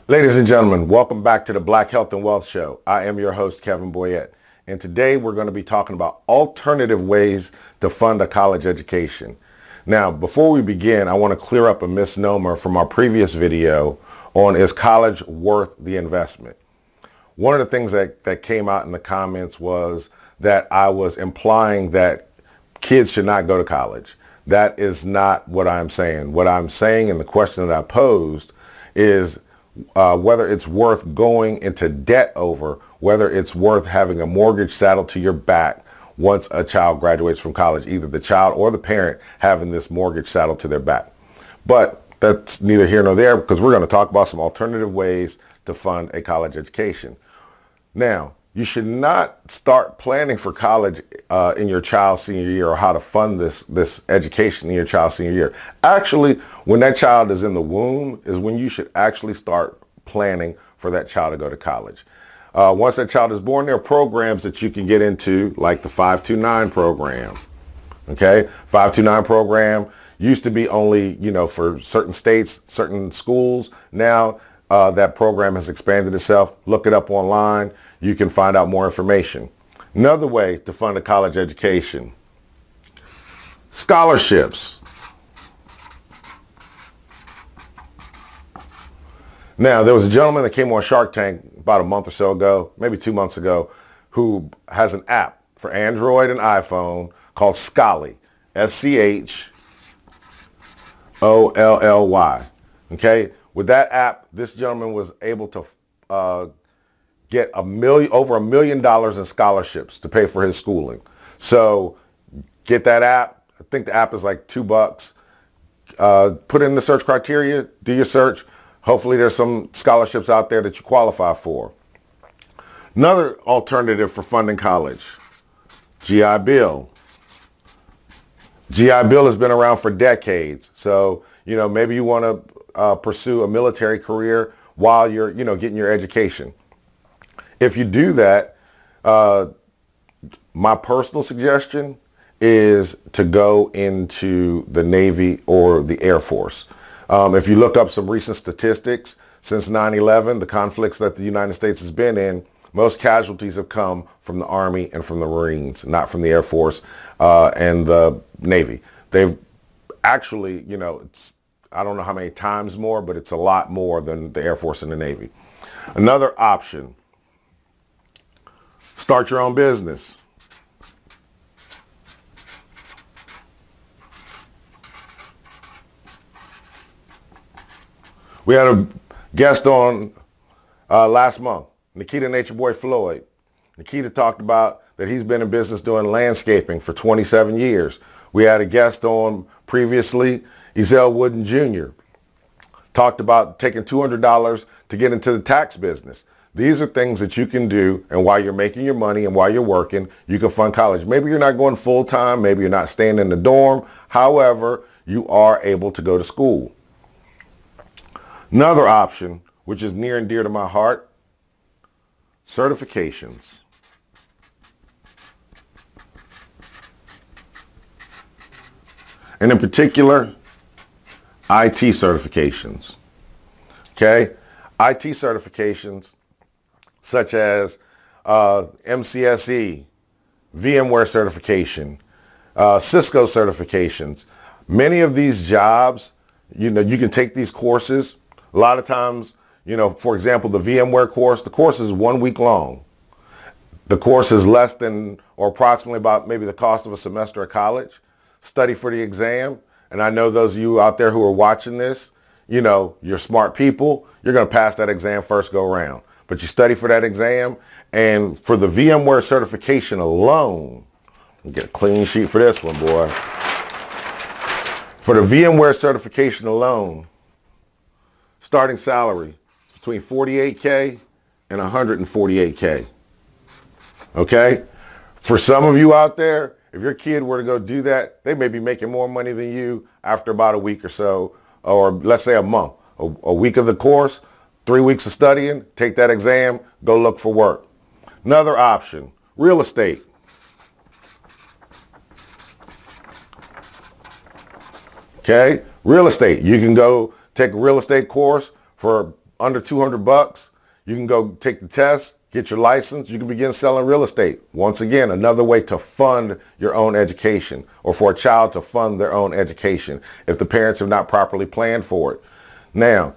Ladies and gentlemen, welcome back to the Black Health and Wealth Show. I am your host, Kevin Boyette, and today we're going to be talking about alternative ways to fund a college education. Now, before we begin, I want to clear up a misnomer from our previous video on is college worth the investment? One of the things that came out in the comments was that I was implying that kids should not go to college. That is not what I'm saying. What I'm saying in the question that I posed is whether it's worth going into debt over, whether it's worth having a mortgage saddled to your back once a child graduates from college, either the child or the parent having this mortgage saddled to their back. But that's neither here nor there, because we're going to talk about some alternative ways to fund a college education. Now, you should not start planning for college in your child's senior year, or how to fund this education in your child's senior year. Actually, when that child is in the womb is when you should actually start planning for that child to go to college. Once that child is born, there are programs that you can get into, like the 529 program. Okay, 529 program used to be only, for certain states, certain schools. Now that program has expanded itself. Look it up online. You can find out more information. Another way to fund a college education: scholarships. Now, there was a gentleman that came on Shark Tank about a month or so ago, maybe 2 months ago, who has an app for Android and iPhone called Scholly, SCHOLLY. Okay, with that app, this gentleman was able to get over $1 million in scholarships to pay for his schooling. So get that app. I think the app is like $2. Put in the search criteria, do your search. Hopefully there's some scholarships out there that you qualify for. Another alternative for funding college: GI Bill. GI Bill has been around for decades. So, maybe you want to pursue a military career while you're, getting your education. If you do that, my personal suggestion is to go into the Navy or the Air Force. If you look up some recent statistics, since 9/11, the conflicts that the United States has been in, most casualties have come from the Army and from the Marines, not from the Air Force and the Navy. They've actually, I don't know how many times more, but it's a lot more than the Air Force and the Navy. Another option: start your own business. We had a guest on last month, Nikita Nature Boy Floyd. Nikita talked about that he's been in business doing landscaping for 27 years. We had a guest on previously, Ezell Wooden Jr. Talked about taking $200 to get into the tax business. These are things that you can do, and while you're making your money and while you're working, you can fund college. Maybe you're not going full time, maybe you're not staying in the dorm. However, you are able to go to school. Another option, which is near and dear to my heart: certifications. And in particular, IT certifications. Okay? IT certifications such as MCSE, VMware certification, Cisco certifications. Many of these jobs, you can take these courses. A lot of times, for example, the VMware course, the course is 1 week long. The course is less than, or approximately about maybe the cost of a semester of college. Study for the exam. And I know those of you out there who are watching this, you're smart people. You're going to pass that exam first go around. But you study for that exam. And for the VMware certification alone, get a clean sheet for this one, boy. For the VMware certification alone, starting salary between $48K and $148K. Okay? For some of you out there, if your kid were to go do that, they may be making more money than you after about a week or so, or let's say a month. A week of the course, 3 weeks of studying, take that exam, go look for work. Another option: real estate. Okay, real estate. You can go take a real estate course for under 200 bucks, you can go take the test, get your license, you can begin selling real estate. Once again, another way to fund your own education, or for a child to fund their own education if the parents have not properly planned for it. Now,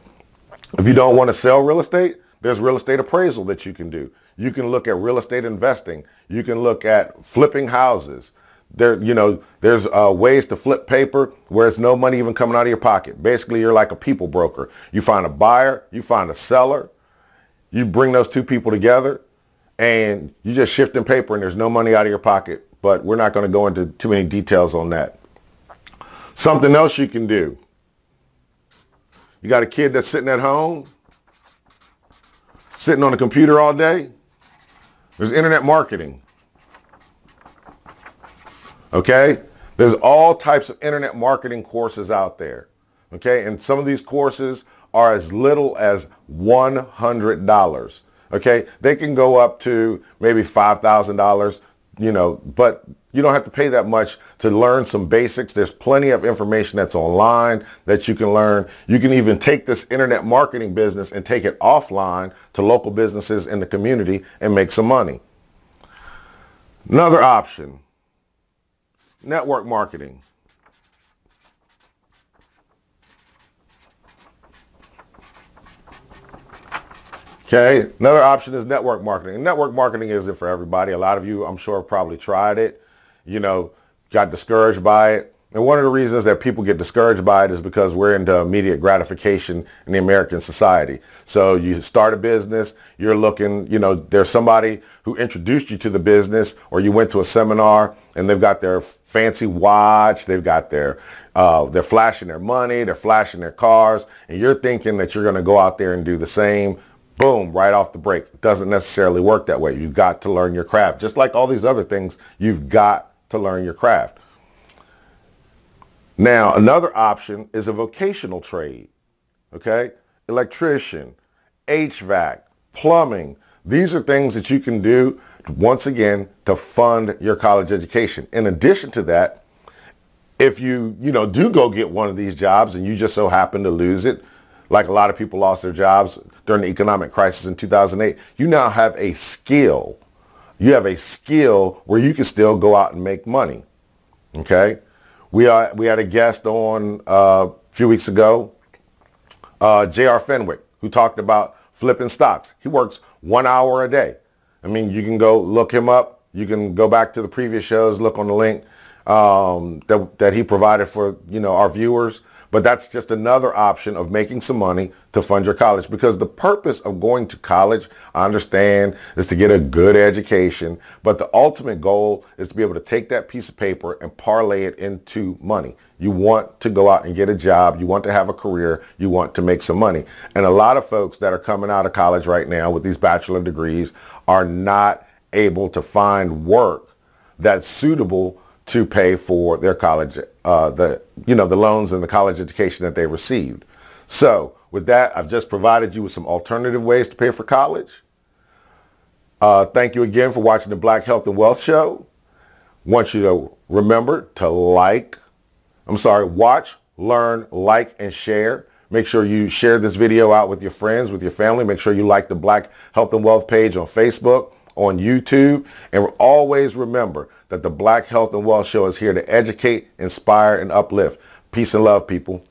if you don't want to sell real estate, there's real estate appraisal that you can do. You can look at real estate investing. You can look at flipping houses. There's ways to flip paper where it's no money even coming out of your pocket. Basically, you're like a people broker. You find a buyer, you find a seller, you bring those two people together, and you just shift in paper and there's no money out of your pocket. But we're not going to go into too many details on that. Something else you can do. You got a kid that's sitting at home, sitting on the computer all day. There's internet marketing. Okay? There's all types of internet marketing courses out there. Okay? And some of these courses are as little as $100. Okay? They can go up to maybe $5,000, but you don't have to pay that much to learn some basics. There's plenty of information that's online that you can learn. You can even take this internet marketing business and take it offline to local businesses in the community and make some money. Another option, network marketing. Okay, another option is network marketing. And network marketing isn't for everybody. A lot of you, I'm sure, have probably tried it, got discouraged by it. And one of the reasons that people get discouraged by it is because we're into immediate gratification in the American society. So you start a business, you're looking, there's somebody who introduced you to the business, or you went to a seminar and they've got their fancy watch, they've got they're flashing their money, they're flashing their cars, and you're thinking that you're going to go out there and do the same. Boom, right off the break. It doesn't necessarily work that way. You've got to learn your craft. Just like all these other things, you've got to learn your craft. Now, another option is a vocational trade. Okay? Electrician, HVAC, plumbing. These are things that you can do, once again, to fund your college education. In addition to that, if you do go get one of these jobs and you just so happen to lose it, like a lot of people lost their jobs during the economic crisis in 2008, you now have a skill. You have a skill where you can still go out and make money. Okay? We had a guest on a few weeks ago, J.R. Fenwick, who talked about flipping stocks. He works 1 hour a day. I mean, you can go look him up. You can go back to the previous shows, look on the link that he provided for our viewers. But that's just another option of making some money to fund your college, because the purpose of going to college, I understand, is to get a good education. But the ultimate goal is to be able to take that piece of paper and parlay it into money. You want to go out and get a job. You want to have a career. You want to make some money. And a lot of folks that are coming out of college right now with these bachelor degrees are not able to find work that's suitable to pay for their college, the loans and the college education that they received. So with that, I've just provided you with some alternative ways to pay for college. Thank you again for watching the Black Health and Wealth Show. Want you to remember to watch, learn, like, and share. Make sure you share this video out with your friends, with your family. Make sure you like the Black Health and Wealth page on Facebook, on YouTube. And always remember that the Black Health and Wealth Show is here to educate, inspire, and uplift. Peace and love, people.